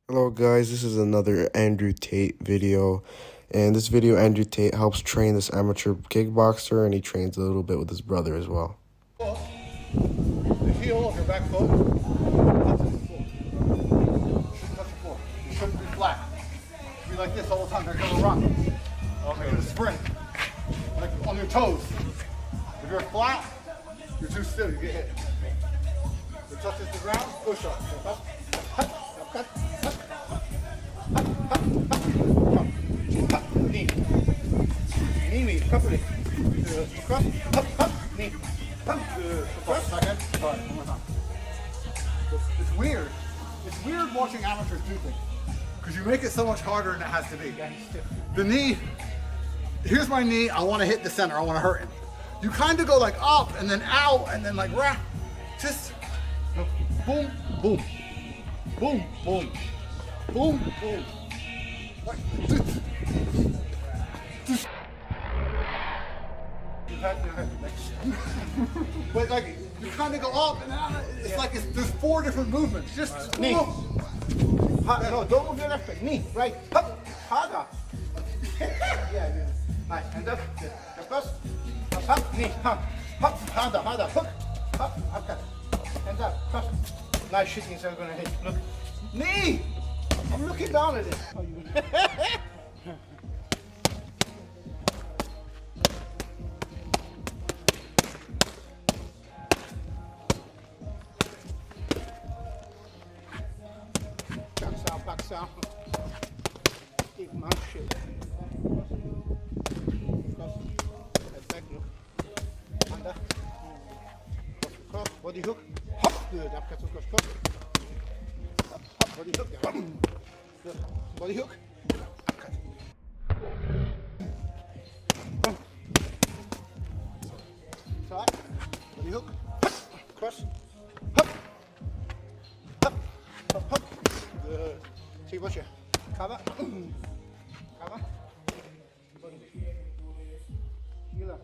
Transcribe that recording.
Hello guys, this is another Andrew Tate video. And this video, Andrew Tate helps train this amateur kickboxer, and he trains a little bit with his brother as well. The heel of your back foot touch the floor. You shouldn't be flat. Be like this all the time. They're gonna run. Okay, the sprint. Like on your toes. If you're flat, you're too still, you get hit. If it touches the ground, push up. Knee. Knee, company. Cross, knee. Cross, second. All right, one more time. It's weird. It's weird watching amateurs do things. Because you make it so much harder than it has to be. The knee, here's my knee, I want to hit the center, I want to hurt him. You kind of go like up and then out and then like rah. Just boom, boom. Boom, boom. Boom, boom. But like you kind of go up and out. It's like there's 4 different movements. Just knee. No, don't move your left leg. Knee, right. Up, harder. Yeah. Nice. And up. The first. Up, knee. Up, harder, hook. Up, okay. And up. Cross. Nice shitting, so I'm gonna hit. Look. Knee. I'm looking down at it. Oh, you back south. Big man shit. Cross. Head back, look. Under. Cross. Body hook. Hop. Good. Up, cross. Hop. Body hook. Good. Body hook. Upcut. Side. Body hook. Cross. Hop. Hop. Hop. Good. See what's your cover. Cover. Healer.